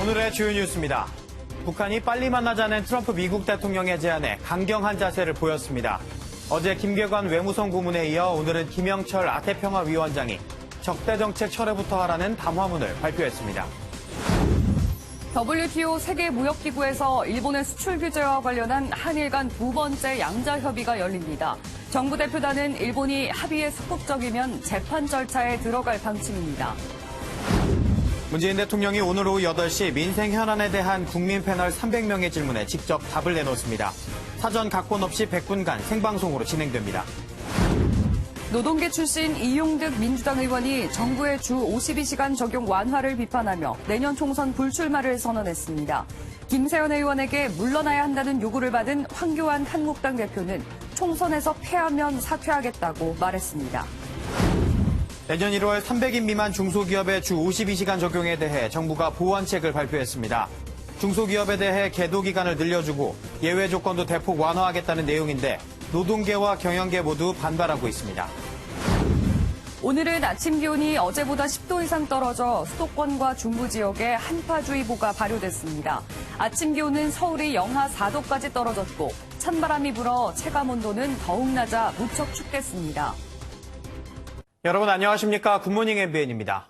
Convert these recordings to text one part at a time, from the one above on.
오늘의 주요 뉴스입니다. 북한이 빨리 만나자는 트럼프 미국 대통령의 제안에 강경한 자세를 보였습니다. 어제 김계관 외무성 고문에 이어 오늘은 김영철 아태평화위원장이 적대정책 철회부터 하라는 담화문을 발표했습니다. WTO 세계무역기구에서 일본의 수출 규제와 관련한 한일 간 두 번째 양자 협의가 열립니다. 정부 대표단은 일본이 합의에 적극적이면 재판 절차에 들어갈 방침입니다. 문재인 대통령이 오늘 오후 8시 민생 현안에 대한 국민 패널 300명의 질문에 직접 답을 내놓습니다. 사전 각본 없이 100분간 생방송으로 진행됩니다. 노동계 출신 이용득 민주당 의원이 정부의 주 52시간 적용 완화를 비판하며 내년 총선 불출마를 선언했습니다. 김세현 의원에게 물러나야 한다는 요구를 받은 황교안 한국당 대표는 총선에서 패하면 사퇴하겠다고 말했습니다. 내년 1월 300인 미만 중소기업의 주 52시간 적용에 대해 정부가 보완책을 발표했습니다. 중소기업에 대해 계도 기간을 늘려주고 예외 조건도 대폭 완화하겠다는 내용인데 노동계와 경영계 모두 반발하고 있습니다. 오늘은 아침 기온이 어제보다 10도 이상 떨어져 수도권과 중부 지역에 한파주의보가 발효됐습니다. 아침 기온은 서울이 영하 4도까지 떨어졌고 찬바람이 불어 체감온도는 더욱 낮아 무척 춥겠습니다. 여러분 안녕하십니까? 굿모닝 MBN입니다.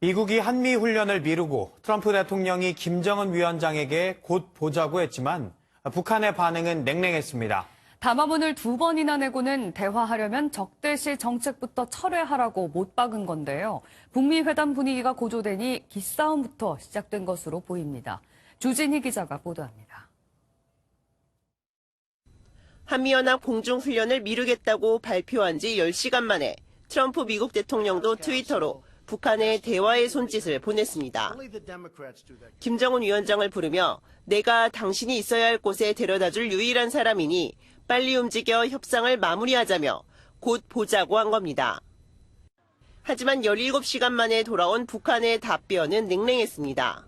미국이 한미 훈련을 미루고 트럼프 대통령이 김정은 위원장에게 곧 보자고 했지만 북한의 반응은 냉랭했습니다. 담화문을 2번이나 내고는 대화하려면 적대시 정책부터 철회하라고 못 박은 건데요. 북미 회담 분위기가 고조되니 기싸움부터 시작된 것으로 보입니다. 주진희 기자가 보도합니다. 한미연합 공중훈련을 미루겠다고 발표한 지 10시간 만에 트럼프 미국 대통령도 트위터로 북한의 대화의 손짓을 보냈습니다. 김정은 위원장을 부르며 내가 당신이 있어야 할 곳에 데려다줄 유일한 사람이니 빨리 움직여 협상을 마무리하자며 곧 보자고 한 겁니다. 하지만 17시간 만에 돌아온 북한의 답변은 냉랭했습니다.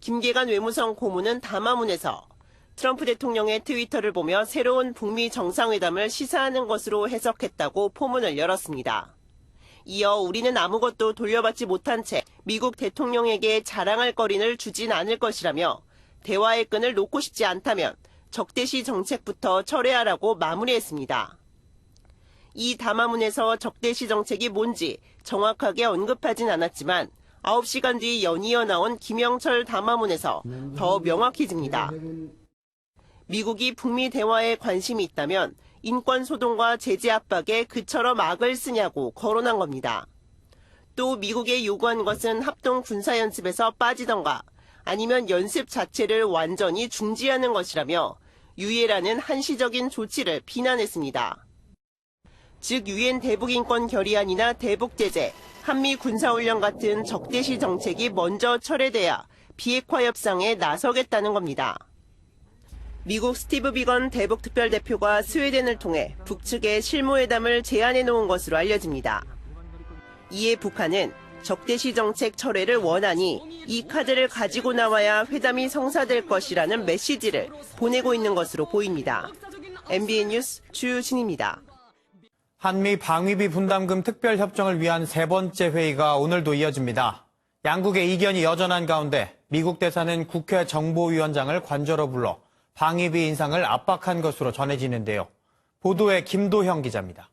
김계관 외무성 고문은 담화문에서 트럼프 대통령의 트위터를 보며 새로운 북미 정상회담을 시사하는 것으로 해석했다고 포문을 열었습니다. 이어 우리는 아무것도 돌려받지 못한 채 미국 대통령에게 자랑할 거리를 주진 않을 것이라며 대화의 끈을 놓고 싶지 않다면 적대시 정책부터 철회하라고 마무리했습니다. 이 담화문에서 적대시 정책이 뭔지 정확하게 언급하진 않았지만 9시간 뒤 연이어 나온 김영철 담화문에서 더 명확해집니다. 미국이 북미 대화에 관심이 있다면 인권 소동과 제재 압박에 그처럼 악을 쓰냐고 거론한 겁니다. 또 미국에 요구한 것은 합동 군사연습에서 빠지던가 아니면 연습 자체를 완전히 중지하는 것이라며 유예라는 한시적인 조치를 비난했습니다. 즉 유엔 대북인권 결의안이나 대북제재, 한미 군사훈련 같은 적대시 정책이 먼저 철회돼야 비핵화 협상에 나서겠다는 겁니다. 미국 스티브 비건 대북특별대표가 스웨덴을 통해 북측에 실무회담을 제안해 놓은 것으로 알려집니다. 이에 북한은 적대시 정책 철회를 원하니 이 카드를 가지고 나와야 회담이 성사될 것이라는 메시지를 보내고 있는 것으로 보입니다. MBN 뉴스 주진희입니다. 한미 방위비 분담금 특별협정을 위한 세 번째 회의가 오늘도 이어집니다. 양국의 이견이 여전한 가운데 미국 대사는 국회 정보위원장을 관저로 불러 방위비 인상을 압박한 것으로 전해지는데요. 보도에 김도형 기자입니다.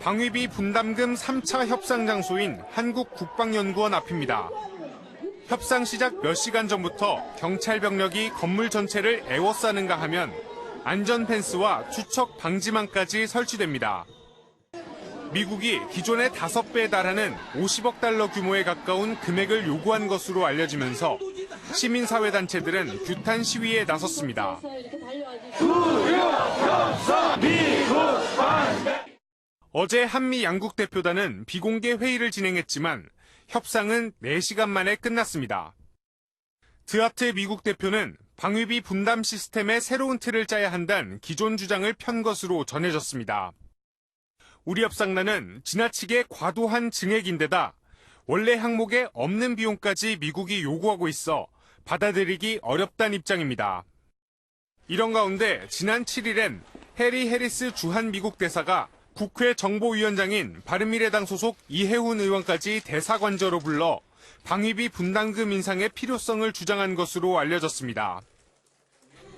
방위비 분담금 3차 협상 장소인 한국국방연구원 앞입니다. 협상 시작 몇 시간 전부터 경찰 병력이 건물 전체를 에워싸는가 하면 안전 펜스와 추척 방지망까지 설치됩니다. 미국이 기존의 5배에 달하는 50억 달러 규모에 가까운 금액을 요구한 것으로 알려지면서 시민사회단체들은 규탄 시위에 나섰습니다. 어제 한미 양국 대표단은 비공개 회의를 진행했지만 협상은 4시간 만에 끝났습니다. 드하트 미국 대표는 방위비 분담 시스템의 새로운 틀을 짜야 한다는 기존 주장을 편 것으로 전해졌습니다. 우리 협상단은 지나치게 과도한 증액인데다 원래 항목에 없는 비용까지 미국이 요구하고 있어 받아들이기 어렵다는 입장입니다. 이런 가운데 지난 7일엔 해리 해리스 주한 미국 대사가 국회 정보위원장인 바른미래당 소속 이해훈 의원까지 대사관저로 불러 방위비 분담금 인상의 필요성을 주장한 것으로 알려졌습니다.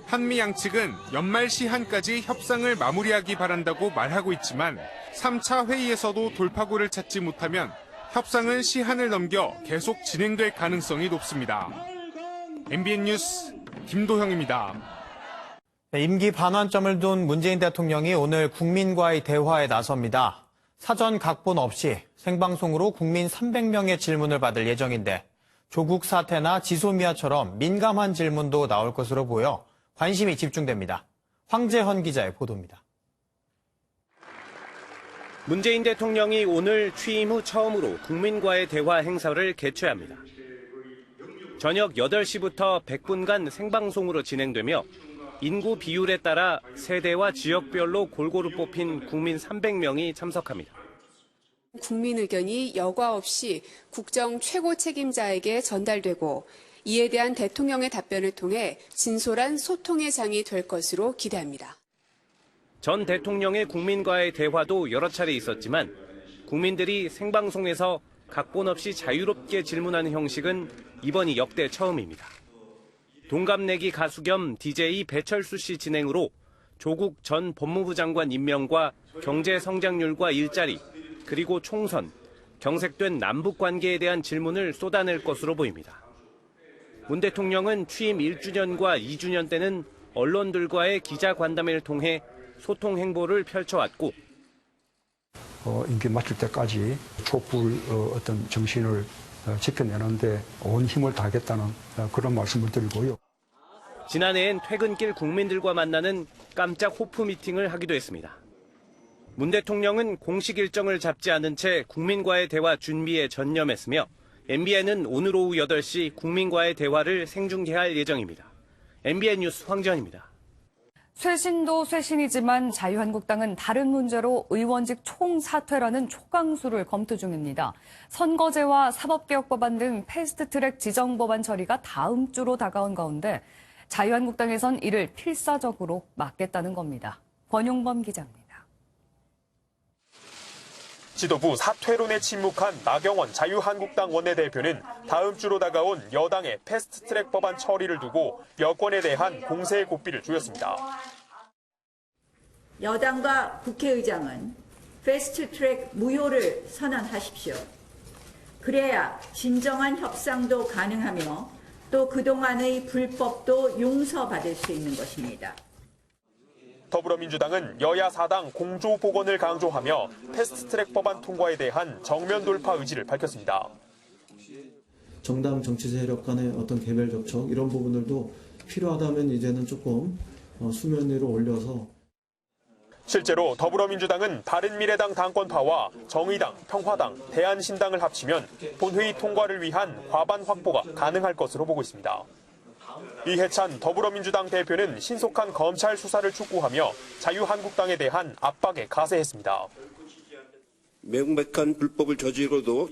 한미 양측은 연말 시한까지 협상을 마무리하기 바란다고 말하고 있지만 3차 회의에서도 돌파구를 찾지 못하면 협상은 시한을 넘겨 계속 진행될 가능성이 높습니다. MBN 뉴스 김도형입니다. 임기 반환점을 둔 문재인 대통령이 오늘 국민과의 대화에 나섭니다. 사전 각본 없이 생방송으로 국민 300명의 질문을 받을 예정인데 조국 사태나 지소미아처럼 민감한 질문도 나올 것으로 보여 관심이 집중됩니다. 황재헌 기자의 보도입니다. 문재인 대통령이 오늘 취임 후 처음으로 국민과의 대화 행사를 개최합니다. 저녁 8시부터 100분간 생방송으로 진행되며 인구 비율에 따라 세대와 지역별로 골고루 뽑힌 국민 300명이 참석합니다. 국민 의견이 여과 없이 국정 최고 책임자에게 전달되고 이에 대한 대통령의 답변을 통해 진솔한 소통의 장이 될 것으로 기대합니다. 전 대통령의 국민과의 대화도 여러 차례 있었지만 국민들이 생방송에서 각본 없이 자유롭게 질문하는 형식은 이번이 역대 처음입니다. 동갑내기 가수 겸 DJ 배철수 씨 진행으로 조국 전 법무부 장관 임명과 경제 성장률과 일자리, 그리고 총선, 경색된 남북 관계에 대한 질문을 쏟아낼 것으로 보입니다. 문 대통령은 취임 1주년과 2주년 때는 언론들과의 기자간담회를 통해 소통 행보를 펼쳐왔고 임기 마칠 때까지 촛불 어떤 정신을 지켜내는데 온 힘을 다하겠다는 그런 말씀을 드리고요. 지난해엔 퇴근길 국민들과 만나는 깜짝 호프 미팅을 하기도 했습니다. 문 대통령은 공식 일정을 잡지 않은 채 국민과의 대화 준비에 전념했으며 MBN은 오늘 오후 8시 국민과의 대화를 생중계할 예정입니다. MBN 뉴스 황재헌입니다. 쇄신도 쇄신이지만 자유한국당은 다른 문제로 의원직 총사퇴라는 초강수를 검토 중입니다. 선거제와 사법개혁법안 등 패스트트랙 지정법안 처리가 다음 주로 다가온 가운데 자유한국당에선 이를 필사적으로 막겠다는 겁니다. 권용범 기자입니다. 지도부 사퇴론에 침묵한 나경원 자유한국당 원내대표는 다음 주로 다가온 여당의 패스트트랙 법안 처리를 두고 여권에 대한 공세의 고삐를 조였습니다. 여당과 국회의장은 패스트트랙 무효를 선언하십시오. 그래야 진정한 협상도 가능하며 또 그동안의 불법도 용서받을 수 있는 것입니다. 더불어민주당은 여야 4당 공조 복원을 강조하며 패스트트랙 법안 통과에 대한 정면 돌파 의지를 밝혔습니다. 정당 정치 세력 간의 어떤 개별 접촉 이런 부분들도 필요하다면 이제는 조금 수면 위로 올려서 실제로 더불어민주당은 바른미래당 당권파와 정의당, 평화당, 대한신당을 합치면 본회의 통과를 위한 과반 확보가 가능할 것으로 보고 있습니다. 이해찬 더불어민주당 대표는 신속한 검찰 수사를 촉구하며 자유한국당에 대한 압박에 가세했습니다. 명백한 불법을 저지르고도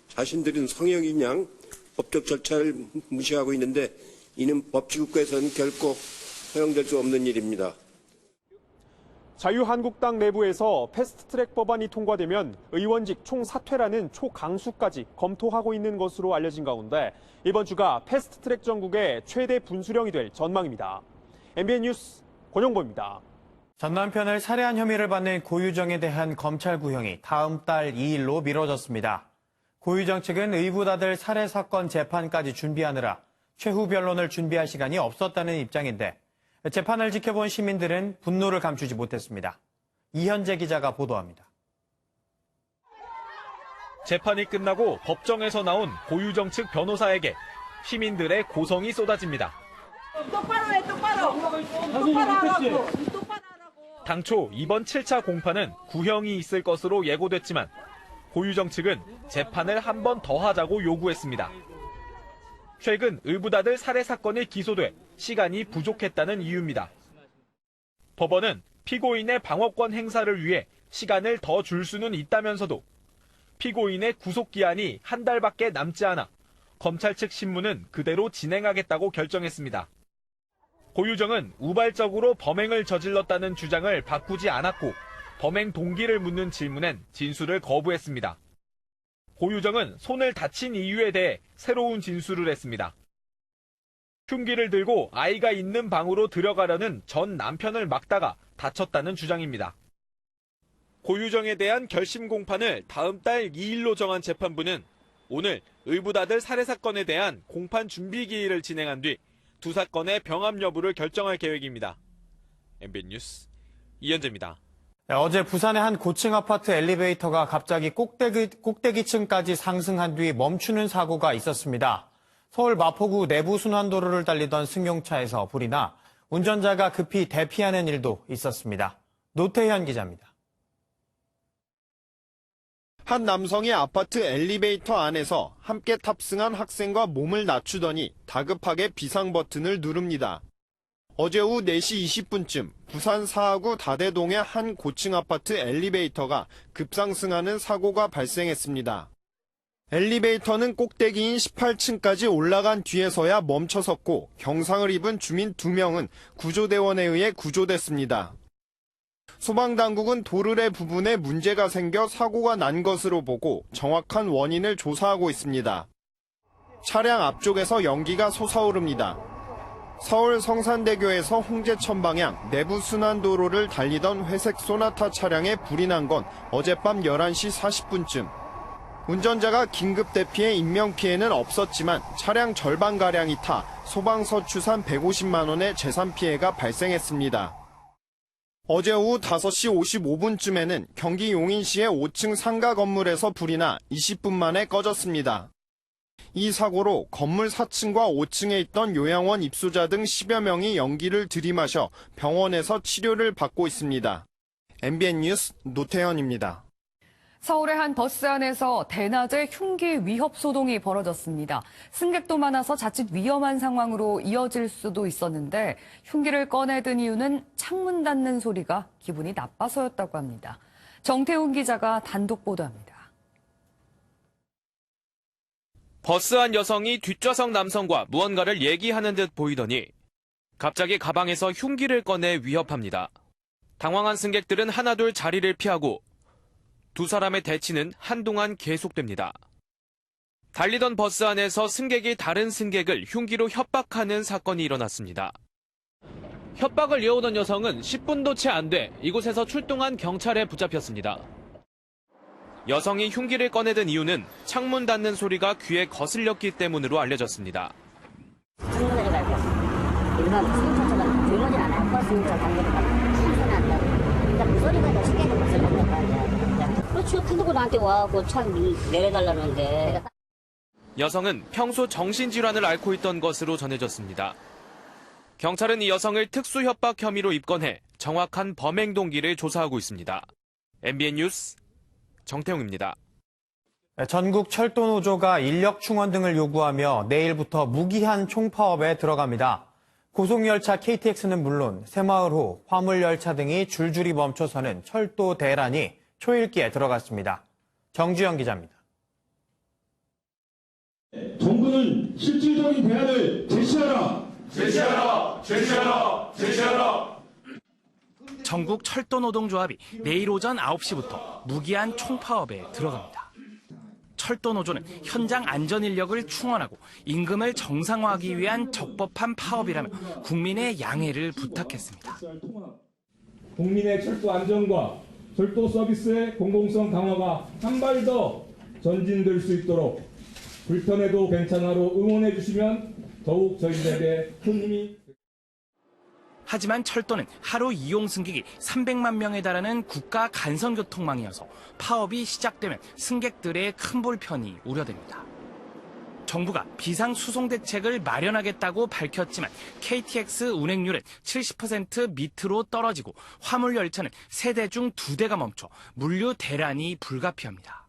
자신들은 성역인 양 법적 절차를 무시하고 있는데 이는 법치국가에서는 결코 허용될 수 없는 일입니다. 자유한국당 내부에서 패스트트랙 법안이 통과되면 의원직 총사퇴라는 초강수까지 검토하고 있는 것으로 알려진 가운데 이번 주가 패스트트랙 전국의 최대 분수령이 될 전망입니다. MBN 뉴스 권용보입니다. 전 남편을 살해한 혐의를 받는 고유정에 대한 검찰 구형이 다음 달 2일로 미뤄졌습니다. 고유정 측은 의붓아들 살해 사건 재판까지 준비하느라 최후 변론을 준비할 시간이 없었다는 입장인데 재판을 지켜본 시민들은 분노를 감추지 못했습니다. 이현재 기자가 보도합니다. 재판이 끝나고 법정에서 나온 고유정 측 변호사에게 시민들의 고성이 쏟아집니다. 똑바로 해, 똑바로. 똑바로 하라고. 당초 이번 7차 공판은 구형이 있을 것으로 예고됐지만 고유정 측은 재판을 한 번 더 하자고 요구했습니다. 최근 의붓아들 살해 사건이 기소돼 시간이 부족했다는 이유입니다. 법원은 피고인의 방어권 행사를 위해 시간을 더 줄 수는 있다면서도 피고인의 구속기한이 한 달밖에 남지 않아 검찰 측 신문은 그대로 진행하겠다고 결정했습니다. 고유정은 우발적으로 범행을 저질렀다는 주장을 바꾸지 않았고 범행 동기를 묻는 질문엔 진술을 거부했습니다. 고유정은 손을 다친 이유에 대해 새로운 진술을 했습니다. 흉기를 들고 아이가 있는 방으로 들어가려는 전 남편을 막다가 다쳤다는 주장입니다. 고유정에 대한 결심 공판을 다음 달 2일로 정한 재판부는 오늘 의붓아들 살해 사건에 대한 공판 준비 기일을 진행한 뒤 두 사건의 병합 여부를 결정할 계획입니다. MBN 뉴스 이현재입니다. 어제 부산의 한 고층 아파트 엘리베이터가 갑자기 꼭대기층까지 상승한 뒤 멈추는 사고가 있었습니다. 서울 마포구 내부순환도로를 달리던 승용차에서 불이 나 운전자가 급히 대피하는 일도 있었습니다. 노태현 기자입니다. 한 남성이 아파트 엘리베이터 안에서 함께 탑승한 학생과 몸을 낮추더니 다급하게 비상 버튼을 누릅니다. 어제 오후 4시 20분쯤 부산 사하구 다대동의 한 고층 아파트 엘리베이터가 급상승하는 사고가 발생했습니다. 엘리베이터는 꼭대기인 18층까지 올라간 뒤에서야 멈춰섰고 경상을 입은 주민 2명은 구조대원에 의해 구조됐습니다. 소방당국은 도르래 부분에 문제가 생겨 사고가 난 것으로 보고 정확한 원인을 조사하고 있습니다. 차량 앞쪽에서 연기가 솟아오릅니다. 서울 성산대교에서 홍제천 방향 내부순환도로를 달리던 회색 소나타 차량에 불이 난 건 어젯밤 11시 40분쯤. 운전자가 긴급 대피해 인명피해는 없었지만 차량 절반가량이 타 소방서 추산 150만 원의 재산 피해가 발생했습니다. 어제 오후 5시 55분쯤에는 경기 용인시의 5층 상가 건물에서 불이 나 20분 만에 꺼졌습니다. 이 사고로 건물 4층과 5층에 있던 요양원 입소자 등 10여 명이 연기를 들이마셔 병원에서 치료를 받고 있습니다. MBN 뉴스 노태현입니다. 서울의 한 버스 안에서 대낮에 흉기 위협 소동이 벌어졌습니다. 승객도 많아서 자칫 위험한 상황으로 이어질 수도 있었는데 흉기를 꺼내든 이유는 창문 닫는 소리가 기분이 나빠서였다고 합니다. 정태훈 기자가 단독 보도합니다. 버스 안 여성이 뒷좌석 남성과 무언가를 얘기하는 듯 보이더니 갑자기 가방에서 흉기를 꺼내 위협합니다. 당황한 승객들은 하나둘 자리를 피하고 두 사람의 대치는 한동안 계속됩니다. 달리던 버스 안에서 승객이 다른 승객을 흉기로 협박하는 사건이 일어났습니다. 협박을 이어오던 여성은 10분도 채 안 돼 이곳에서 출동한 경찰에 붙잡혔습니다. 여성이 흉기를 꺼내든 이유는 창문 닫는 소리가 귀에 거슬렸기 때문으로 알려졌습니다. 창문을 밟고 일반 승용차처럼 들어오진 않아요. 버스인처럼 당겨도 소리 난다고. 그러니까 그 소리가 더 신경을 거슬렸단 말이야. 그렇지, 그러고 나한테 와갖고 참 내려달라는데. 여성은 평소 정신질환을 앓고 있던 것으로 전해졌습니다. 경찰은 이 여성을 특수협박 혐의로 입건해 정확한 범행 동기를 조사하고 있습니다. MBN 뉴스 정태웅입니다. 전국 철도노조가 인력 충원 등을 요구하며 내일부터 무기한 총파업에 들어갑니다. 고속열차 KTX는 물론 새마을호, 화물열차 등이 줄줄이 멈춰서는 철도 대란이 초읽기에 들어갔습니다. 정주영 기자입니다. 정부는 실질적인 대안을 제시하라! 제시하라! 제시하라! 제시하라! 전국 철도노동조합이 내일 오전 9시부터 무기한 총파업에 들어갑니다. 철도노조는 현장 안전인력을 충원하고 임금을 정상화하기 위한 적법한 파업이라며 국민의 양해를 부탁했습니다. 국민의 철도 안전과 철도 서비스의 공공성 강화가 한 발 더 전진될 수 있도록 불편해도 괜찮아로 응원해 주시면 더욱 저희들에게 큰 힘이. 하지만 철도는 하루 이용 승객이 300만 명에 달하는 국가 간선교통망이어서 파업이 시작되면 승객들의 큰 불편이 우려됩니다. 정부가 비상수송 대책을 마련하겠다고 밝혔지만 KTX 운행률은 70% 밑으로 떨어지고 화물열차는 3대 중 2대가 멈춰 물류 대란이 불가피합니다.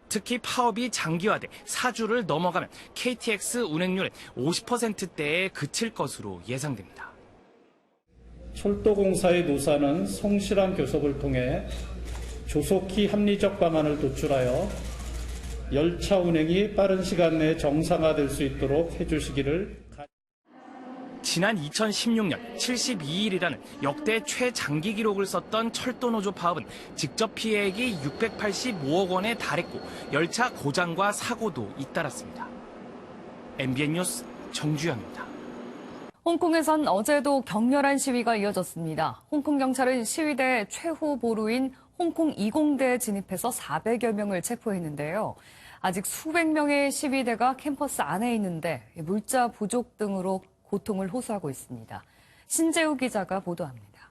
특히 파업이 장기화돼 4주를 넘어가면 KTX 운행률은 50%대에 그칠 것으로 예상됩니다. 철도공사의 노사는 성실한 교섭을 통해 조속히 합리적 방안을 도출하여 열차 운행이 빠른 시간 내에 정상화될 수 있도록 해주시기를. 지난 2016년 72일이라는 역대 최장기 기록을 썼던 철도노조 파업은 직접 피해액이 685억 원에 달했고 열차 고장과 사고도 잇따랐습니다. MBN 뉴스 정주영입니다. 홍콩에선 어제도 격렬한 시위가 이어졌습니다. 홍콩 경찰은 시위대 최후 보루인 홍콩 이공대에 진입해서 400여 명을 체포했는데요. 아직 수백 명의 시위대가 캠퍼스 안에 있는데 물자 부족 등으로 고통을 호소하고 있습니다. 신재우 기자가 보도합니다.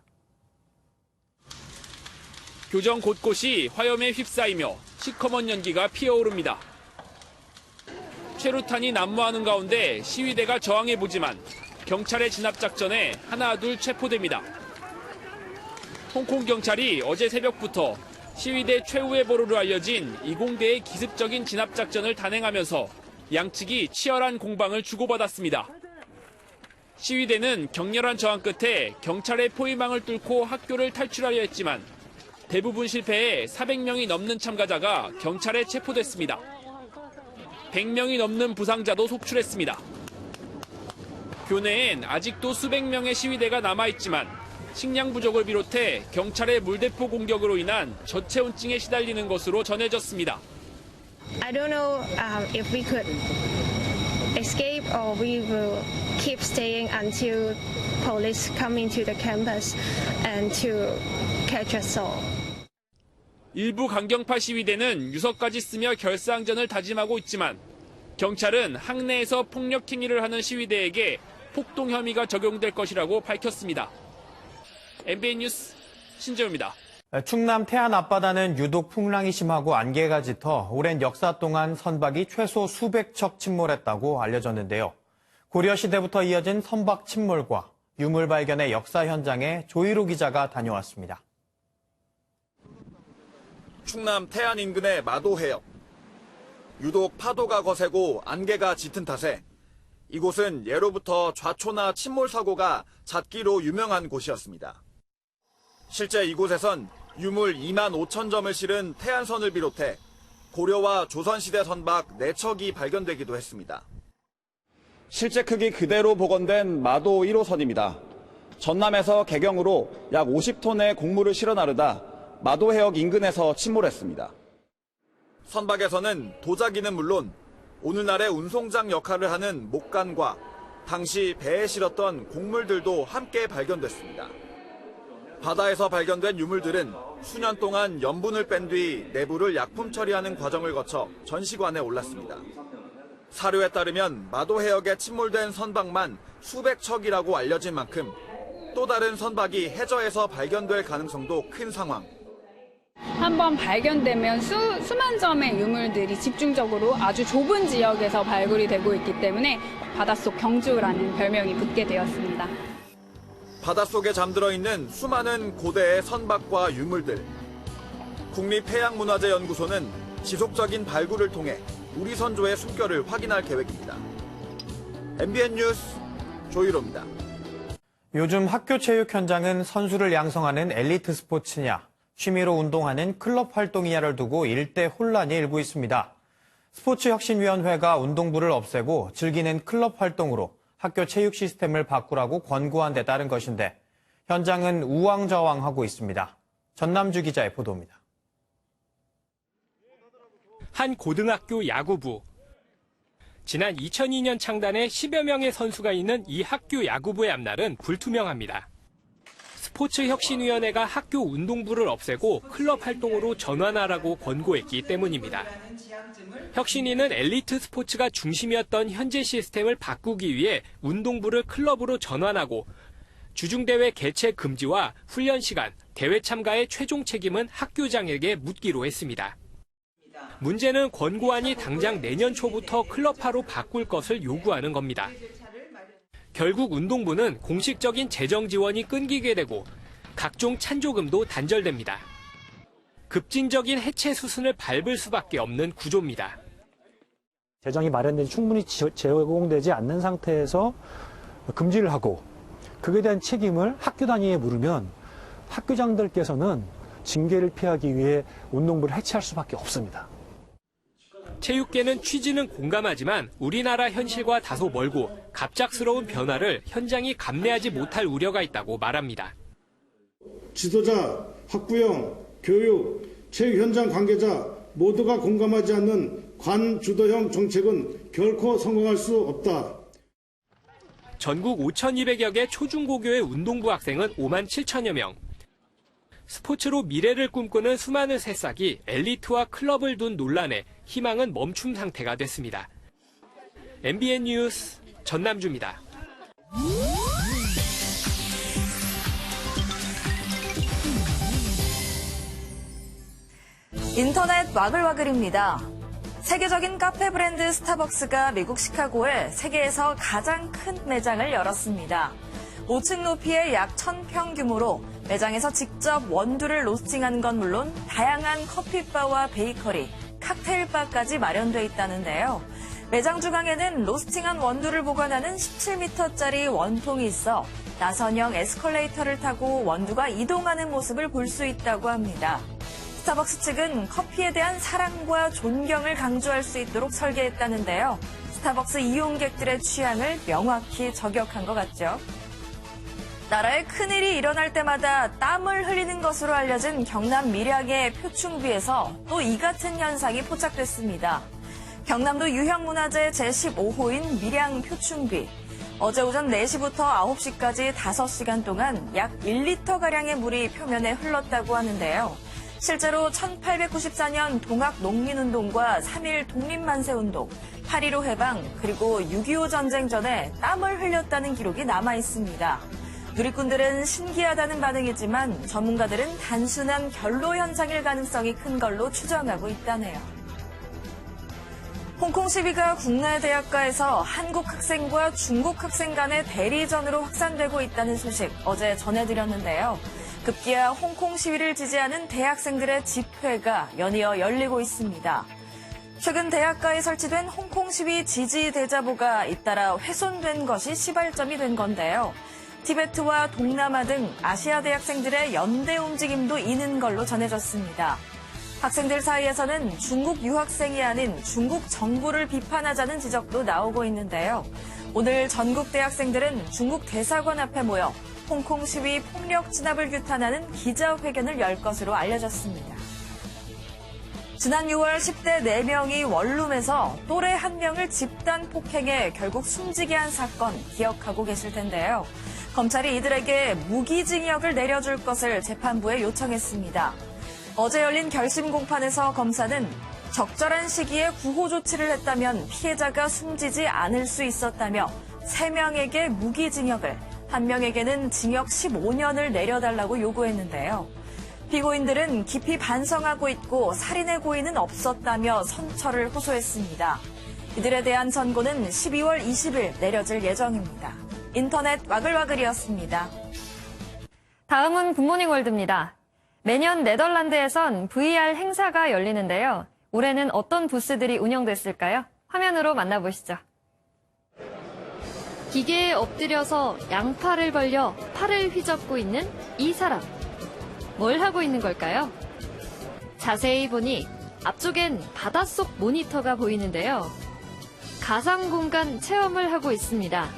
교정 곳곳이 화염에 휩싸이며 시커먼 연기가 피어오릅니다. 최루탄이 난무하는 가운데 시위대가 저항해보지만 경찰의 진압작전에 하나둘 체포됩니다. 홍콩 경찰이 어제 새벽부터 시위대 최후의 보루로 알려진 이공대의 기습적인 진압작전을 단행하면서 양측이 치열한 공방을 주고받았습니다. 시위대는 격렬한 저항 끝에 경찰의 포위망을 뚫고 학교를 탈출하려 했지만 대부분 실패해 400명이 넘는 참가자가 경찰에 체포됐습니다. 100명이 넘는 부상자도 속출했습니다. 교내엔 아직도 수백 명의 시위대가 남아있지만 식량 부족을 비롯해 경찰의 물대포 공격으로 인한 저체온증에 시달리는 것으로 전해졌습니다. I don't know if we could escape or we will keep staying until police come into the campus and to catch us all. 일부 강경파 시위대는 유서까지 쓰며 결사항전을 다짐하고 있지만 경찰은 학내에서 폭력 행위를 하는 시위대에게 폭동 혐의가 적용될 것이라고 밝혔습니다. MBN 뉴스 신재우입니다. 충남 태안 앞바다는 유독 풍랑이 심하고 안개가 짙어 오랜 역사 동안 선박이 최소 수백 척 침몰했다고 알려졌는데요. 고려시대부터 이어진 선박 침몰과 유물 발견의 역사 현장에 조희로 기자가 다녀왔습니다. 충남 태안 인근의 마도해역. 유독 파도가 거세고 안개가 짙은 탓에 이곳은 예로부터 좌초나 침몰 사고가 잦기로 유명한 곳이었습니다. 실제 이곳에선 유물 2만 5천 점을 실은 태안선을 비롯해 고려와 조선시대 선박 4척이 발견되기도 했습니다. 실제 크기 그대로 복원된 마도 1호선입니다. 전남에서 개경으로 약 50톤의 곡물을 실어 나르다 마도해역 인근에서 침몰했습니다. 선박에서는 도자기는 물론 오늘날의 운송장 역할을 하는 목간과 당시 배에 실었던 곡물들도 함께 발견됐습니다. 바다에서 발견된 유물들은 수년 동안 염분을 뺀 뒤 내부를 약품 처리하는 과정을 거쳐 전시관에 올랐습니다. 사료에 따르면 마도해역에 침몰된 선박만 수백 척이라고 알려진 만큼 또 다른 선박이 해저에서 발견될 가능성도 큰 상황. 한번 발견되면 수만 점의 유물들이 집중적으로 아주 좁은 지역에서 발굴이 되고 있기 때문에 바닷속 경주라는 별명이 붙게 되었습니다. 바닷속에 잠들어 있는 수많은 고대의 선박과 유물들. 국립해양문화재연구소는 지속적인 발굴을 통해 우리 선조의 숨결을 확인할 계획입니다. MBN 뉴스 조희로입니다. 요즘 학교 체육 현장은 선수를 양성하는 엘리트 스포츠냐, 취미로 운동하는 클럽 활동이냐를 두고 일대 혼란이 일고 있습니다. 스포츠혁신위원회가 운동부를 없애고 즐기는 클럽 활동으로 학교 체육 시스템을 바꾸라고 권고한 데 따른 것인데 현장은 우왕좌왕하고 있습니다. 전남주 기자의 보도입니다. 한 고등학교 야구부. 지난 2002년 창단에 10여 명의 선수가 있는 이 학교 야구부의 앞날은 불투명합니다. 스포츠혁신위원회가 학교 운동부를 없애고 클럽 활동으로 전환하라고 권고했기 때문입니다. 혁신위는 엘리트 스포츠가 중심이었던 현재 시스템을 바꾸기 위해 운동부를 클럽으로 전환하고 주중대회 개최 금지와 훈련 시간, 대회 참가의 최종 책임은 학교장에게 묻기로 했습니다. 문제는 권고안이 당장 내년 초부터 클럽화로 바꿀 것을 요구하는 겁니다. 결국 운동부는 공식적인 재정 지원이 끊기게 되고 각종 찬조금도 단절됩니다. 급진적인 해체 수순을 밟을 수밖에 없는 구조입니다. 재정이 마련된 충분히 제공되지 않는 상태에서 금지를 하고 그에 대한 책임을 학교 단위에 물으면 학교장들께서는 징계를 피하기 위해 운동부를 해체할 수밖에 없습니다. 체육계는 취지는 공감하지만 우리나라 현실과 다소 멀고 갑작스러운 변화를 현장이 감내하지 못할 우려가 있다고 말합니다. 지도자, 학부형, 교육, 체육 현장 관계자 모두가 공감하지 않는 관주도형 정책은 결코 성공할 수 없다. 전국 5,200여 개 초중고교의 운동부 학생은 5만 7천여 명. 스포츠로 미래를 꿈꾸는 수많은 새싹이 엘리트와 클럽을 둔 논란에 희망은 멈춤 상태가 됐습니다. MBN 뉴스 전남주입니다. 인터넷 와글와글입니다. 세계적인 카페 브랜드 스타벅스가 미국 시카고에 세계에서 가장 큰 매장을 열었습니다. 5층 높이의 약 1,000평 규모로 매장에서 직접 원두를 로스팅하는 건 물론 다양한 커피바와 베이커리, 칵테일바까지 마련돼 있다는데요. 매장 중앙에는 로스팅한 원두를 보관하는 17m짜리 원통이 있어 나선형 에스컬레이터를 타고 원두가 이동하는 모습을 볼 수 있다고 합니다. 스타벅스 측은 커피에 대한 사랑과 존경을 강조할 수 있도록 설계했다는데요. 스타벅스 이용객들의 취향을 명확히 저격한 것 같죠. 나라에 큰일이 일어날 때마다 땀을 흘리는 것으로 알려진 경남 밀양의 표충비에서 또 이 같은 현상이 포착됐습니다. 경남도 유형문화재 제15호인 밀양 표충비. 어제 오전 4시부터 9시까지 5시간 동안 약 1리터가량의 물이 표면에 흘렀다고 하는데요. 실제로 1894년 동학농민운동과 3.1 독립만세운동, 8.15 해방, 그리고 6.25 전쟁 전에 땀을 흘렸다는 기록이 남아있습니다. 누리꾼들은 신기하다는 반응이지만 전문가들은 단순한 결로 현상일 가능성이 큰 걸로 추정하고 있다네요. 홍콩 시위가 국내 대학가에서 한국 학생과 중국 학생 간의 대리전으로 확산되고 있다는 소식 어제 전해드렸는데요. 급기야 홍콩 시위를 지지하는 대학생들의 집회가 연이어 열리고 있습니다. 최근 대학가에 설치된 홍콩 시위 지지 대자보가 잇따라 훼손된 것이 시발점이 된 건데요. 티베트와 동남아 등 아시아 대학생들의 연대 움직임도 이는 걸로 전해졌습니다. 학생들 사이에서는 중국 유학생이 아닌 중국 정부를 비판하자는 지적도 나오고 있는데요. 오늘 전국 대학생들은 중국 대사관 앞에 모여 홍콩 시위 폭력 진압을 규탄하는 기자회견을 열 것으로 알려졌습니다. 지난 6월 10대 4명이 원룸에서 또래 1명을 집단 폭행해 결국 숨지게 한 사건 기억하고 계실 텐데요. 검찰이 이들에게 무기징역을 내려줄 것을 재판부에 요청했습니다. 어제 열린 결심 공판에서 검사는 적절한 시기에 구호 조치를 했다면 피해자가 숨지지 않을 수 있었다며 3명에게 무기징역을, 1명에게는 징역 15년을 내려달라고 요구했는데요. 피고인들은 깊이 반성하고 있고 살인의 고의는 없었다며 선처를 호소했습니다. 이들에 대한 선고는 12월 20일 내려질 예정입니다. 인터넷 와글와글이었습니다. 다음은 굿모닝 월드입니다. 매년 네덜란드에선 VR 행사가 열리는데요. 올해는 어떤 부스들이 운영됐을까요? 화면으로 만나보시죠. 기계에 엎드려서 양팔을 벌려 팔을 휘젓고 있는 이 사람. 뭘 하고 있는 걸까요? 자세히 보니 앞쪽엔 바닷속 모니터가 보이는데요. 가상 공간 체험을 하고 있습니다.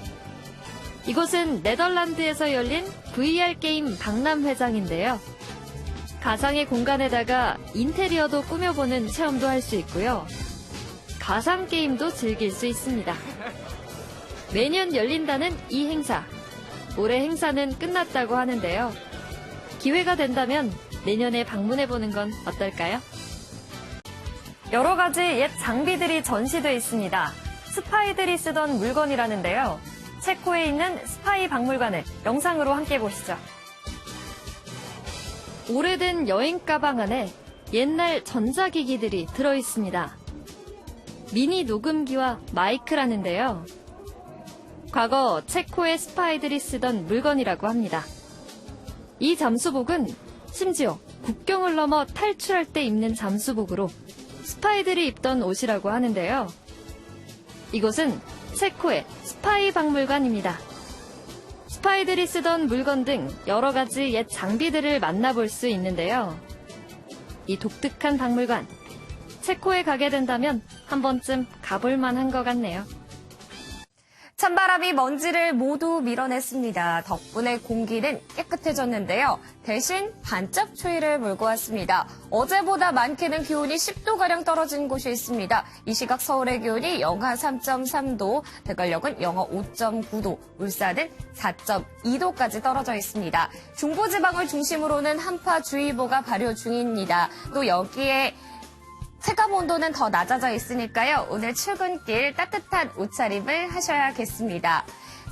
이곳은 네덜란드에서 열린 VR 게임 박람회장인데요. 가상의 공간에다가 인테리어도 꾸며보는 체험도 할 수 있고요. 가상 게임도 즐길 수 있습니다. 매년 열린다는 이 행사. 올해 행사는 끝났다고 하는데요. 기회가 된다면 내년에 방문해보는 건 어떨까요? 여러 가지 옛 장비들이 전시돼 있습니다. 스파이들이 쓰던 물건이라는데요. 체코에 있는 스파이 박물관을 영상으로 함께 보시죠. 오래된 여행 가방 안에 옛날 전자기기들이 들어있습니다. 미니 녹음기와 마이크라는데요. 과거 체코의 스파이들이 쓰던 물건이라고 합니다. 이 잠수복은 심지어 국경을 넘어 탈출할 때 입는 잠수복으로 스파이들이 입던 옷이라고 하는데요. 이곳은 체코의 스파이 박물관입니다. 스파이들이 쓰던 물건 등 여러 가지 옛 장비들을 만나볼 수 있는데요. 이 독특한 박물관, 체코에 가게 된다면 한 번쯤 가볼 만한 것 같네요. 찬바람이 먼지를 모두 밀어냈습니다. 덕분에 공기는 깨끗해졌는데요. 대신 반짝 추위를 몰고 왔습니다. 어제보다 많게는 기온이 10도가량 떨어진 곳이 있습니다. 이 시각 서울의 기온이 영하 3.3도, 대관령은 영하 5.9도, 울산은 4.2도까지 떨어져 있습니다. 중부지방을 중심으로는 한파주의보가 발효 중입니다. 또 여기에 체감 온도는 더 낮아져 있으니까요. 오늘 출근길 따뜻한 옷차림을 하셔야겠습니다.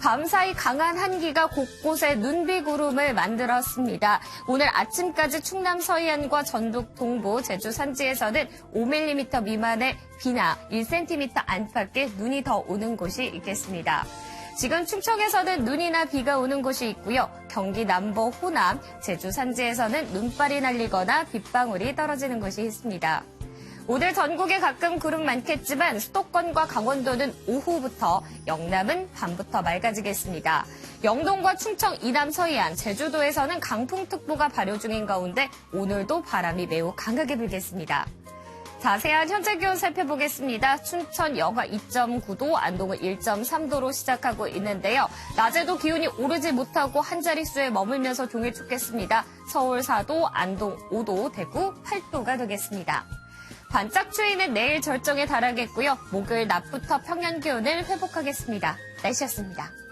밤사이 강한 한기가 곳곳에 눈비구름을 만들었습니다. 오늘 아침까지 충남 서해안과 전북 동부, 제주 산지에서는 5mm 미만의 비나 1cm 안팎의 눈이 더 오는 곳이 있겠습니다. 지금 충청에서는 눈이나 비가 오는 곳이 있고요. 경기 남부, 호남, 제주 산지에서는 눈발이 날리거나 빗방울이 떨어지는 곳이 있습니다. 오늘 전국에 가끔 구름 많겠지만 수도권과 강원도는 오후부터, 영남은 밤부터 맑아지겠습니다. 영동과 충청, 이남, 서해안, 제주도에서는 강풍특보가 발효 중인 가운데 오늘도 바람이 매우 강하게 불겠습니다. 자세한 현재 기온 살펴보겠습니다. 춘천 영하 2.9도, 안동은 1.3도로 시작하고 있는데요. 낮에도 기온이 오르지 못하고 한 자릿수에 머물면서 종일 춥겠습니다. 서울 4도, 안동 5도, 대구 8도가 되겠습니다. 반짝 추위는 내일 절정에 달하겠고요. 목요일 낮부터 평년 기온을 회복하겠습니다. 날씨였습니다.